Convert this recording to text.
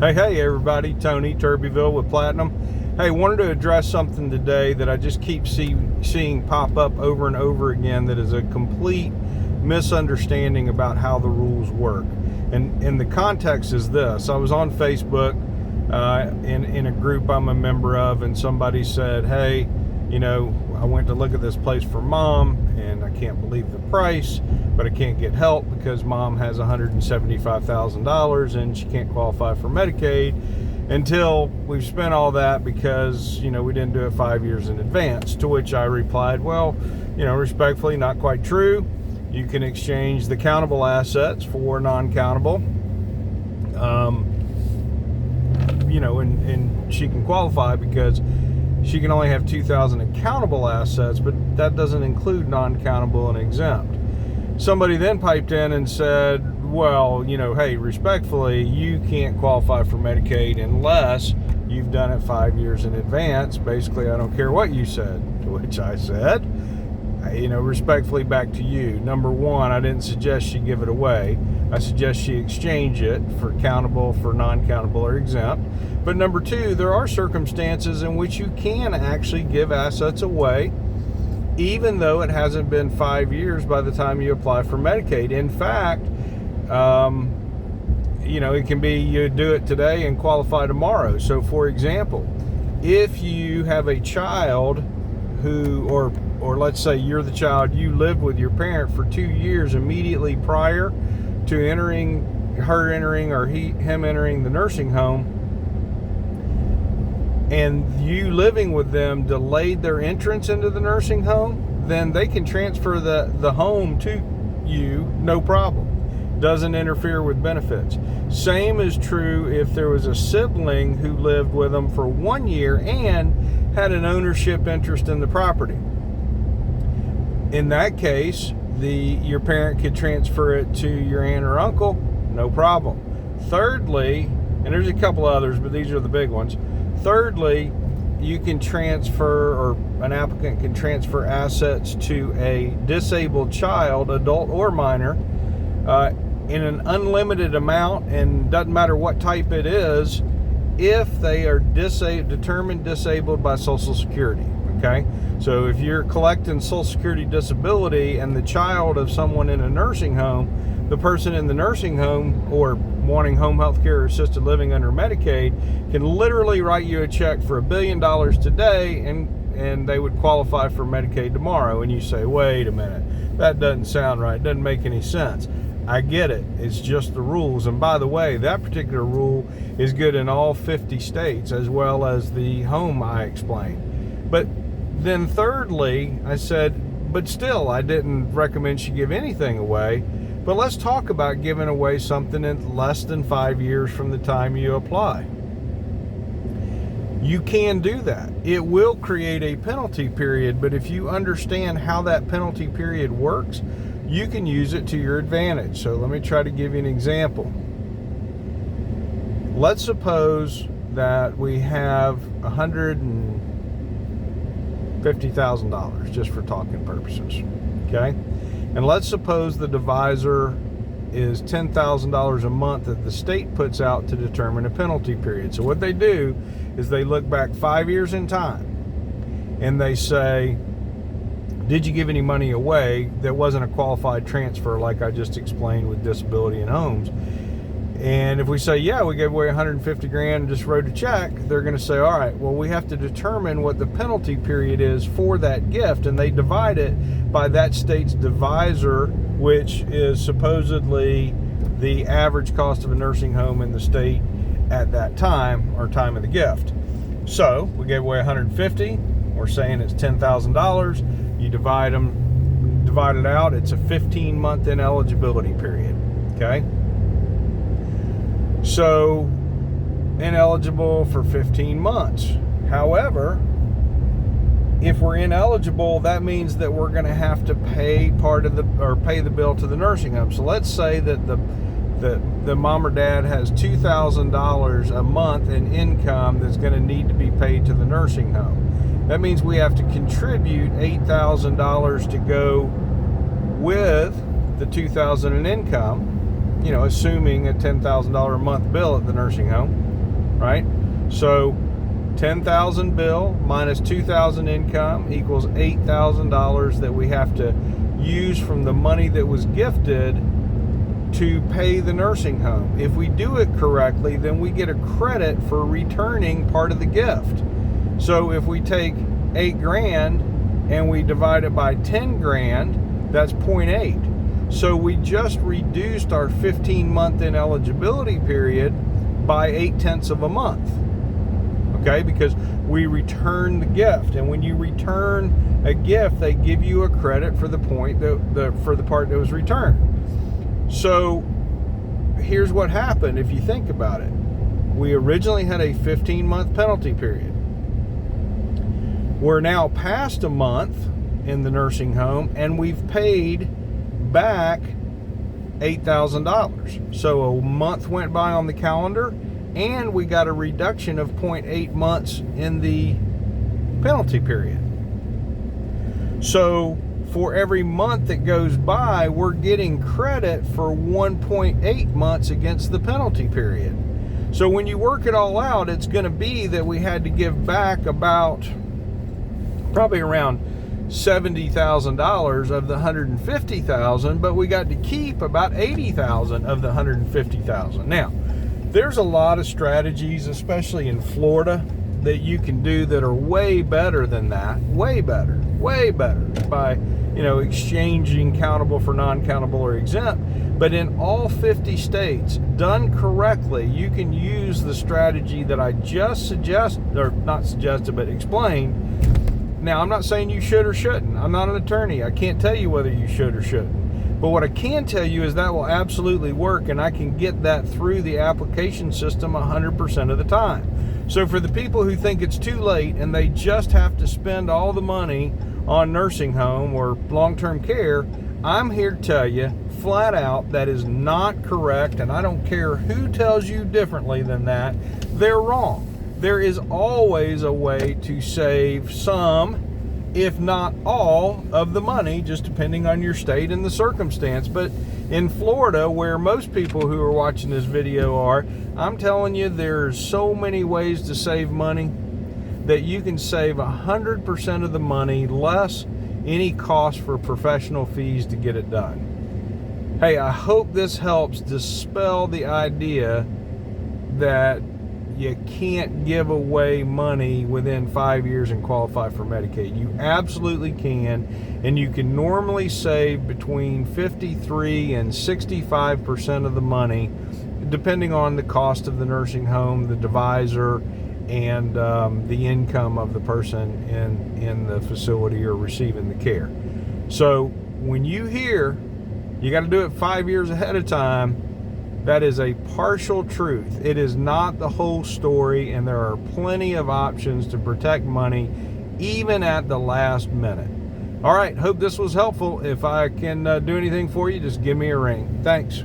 Hey everybody, Tony Turbyville with Platinum. Hey, wanted to address something today that I just keep seeing pop up over and over again that is a complete misunderstanding about how the rules work. And the context is this. I was on Facebook in a group I'm a member of, and somebody said, hey, you know, I went to look at this place for mom and I can't believe the price, but I can't get help because mom has $175,000 and she can't qualify for Medicaid until we've spent all that because, you know, we didn't do it 5 years in advance. To which I replied, well, you know, respectfully, not quite true. You can exchange the countable assets for non-countable, you know, and she can qualify because she can only have 2,000 accountable assets, but that doesn't include non-countable and exempt. Somebody then piped in and said, well, you know, hey, respectfully, you can't qualify for Medicaid unless you've done it 5 years in advance. Basically, I don't care what you said. To which I said, you know, respectfully back to you. Number one, I didn't suggest she give it away. I suggest she exchange it for countable, for non-countable, or exempt. But number two, there are circumstances in which you can actually give assets away, even though it hasn't been 5 years by the time you apply for Medicaid. In fact, you know, it can be you do it today and qualify tomorrow. So, for example, if you have a child who, or let's say you're the child, you lived with your parent for 2 years immediately prior to her entering the nursing home, and you living with them delayed their entrance into the nursing home, then they can transfer the home to you, no problem. Doesn't interfere with benefits. Same is true if there was a sibling who lived with them for 1 year and had an ownership interest in the property. In that case, your parent could transfer it to your aunt or uncle, no problem. Thirdly, and there's a couple others, but these are the big ones. Thirdly, you can transfer, or an applicant can transfer assets to a disabled child, adult or minor, in an unlimited amount, and doesn't matter what type it is, if they are determined disabled by Social Security. Okay, so if you're collecting Social Security disability and the child of someone in a nursing home, the person in the nursing home or wanting home health care or assisted living under Medicaid can literally write you a check for $1 billion today and they would qualify for Medicaid tomorrow. And you say, wait a minute, that doesn't sound right, doesn't make any sense. I get it, it's just the rules. And by the way, that particular rule is good in all 50 states, as well as the home I explained. But then thirdly, I said, but still, I didn't recommend she give anything away. But let's talk about giving away something in less than 5 years from the time you apply. You can do that. It will create a penalty period, but if you understand how that penalty period works, you can use it to your advantage. So let me try to give you an example. Let's suppose that we have $150,000, just for talking purposes, okay? And let's suppose the divisor is $10,000 a month that the state puts out to determine a penalty period. So what they do is they look back 5 years in time and they say, did you give any money away that wasn't a qualified transfer like I just explained with disability and homes? And if we say, yeah, we gave away 150 grand and just wrote a check, they're going to say, all right, well, we have to determine what the penalty period is for that gift. And they divide it by that state's divisor, which is supposedly the average cost of a nursing home in the state at that time, or time of the gift. So we gave away 150. We're saying it's $10,000. You divide it out. It's a 15-month ineligibility period. Okay. So, ineligible for 15 months. However, if we're ineligible, that means that we're going to have to pay pay the bill to the nursing home. So let's say that the mom or dad has $2,000 a month in income that's going to need to be paid to the nursing home. That means we have to contribute $8,000 to go with the $2,000 in income. assuming a $10,000 a month bill at the nursing home, right? So $10,000 bill minus $2,000 income equals $8,000 that we have to use from the money that was gifted to pay the nursing home. If we do it correctly, then we get a credit for returning part of the gift. So if we take $8,000 and we divide it by 10 grand, that's 0.8. So we just reduced our 15-month ineligibility period by 0.8 of a month. Okay, because we return the gift, and when you return a gift, they give you a credit for the for the part that was returned. So here's what happened if you think about it. We originally had a 15-month penalty period. We're now past a month in the nursing home, and we've paid back $8,000. So a month went by on the calendar, and we got a reduction of 0.8 months in the penalty period. So for every month that goes by, we're getting credit for 1.8 months against the penalty period. So when you work it all out, it's going to be that we had to give back about probably around $70,000 of the $150,000, but we got to keep about $80,000 of the $150,000. Now, there's a lot of strategies, especially in Florida, that you can do that are way better than that. Way better by, exchanging countable for non-countable or exempt. But in all 50 states, done correctly, you can use the strategy that I just explained. Now, I'm not saying you should or shouldn't. I'm not an attorney. I can't tell you whether you should or shouldn't. But what I can tell you is that will absolutely work, and I can get that through the application system 100% of the time. So for the people who think it's too late and they just have to spend all the money on nursing home or long-term care, I'm here to tell you flat out that is not correct, and I don't care who tells you differently than that. They're wrong. There is always a way to save some, if not all, of the money, just depending on your state and the circumstance. But in Florida, where most people who are watching this video are, I'm telling you, there's so many ways to save money that you can save 100% of the money, less any cost for professional fees to get it done. Hey, I hope this helps dispel the idea that you can't give away money within 5 years and qualify for Medicaid. You absolutely can, and you can normally save between 53 and 65% of the money, depending on the cost of the nursing home, the divisor, and the income of the person in the facility or receiving the care. So when you hear you got to do it 5 years ahead of time, that is a partial truth. It is not the whole story, and there are plenty of options to protect money, even at the last minute. All right, hope this was helpful. If I can do anything for you, just give me a ring. Thanks.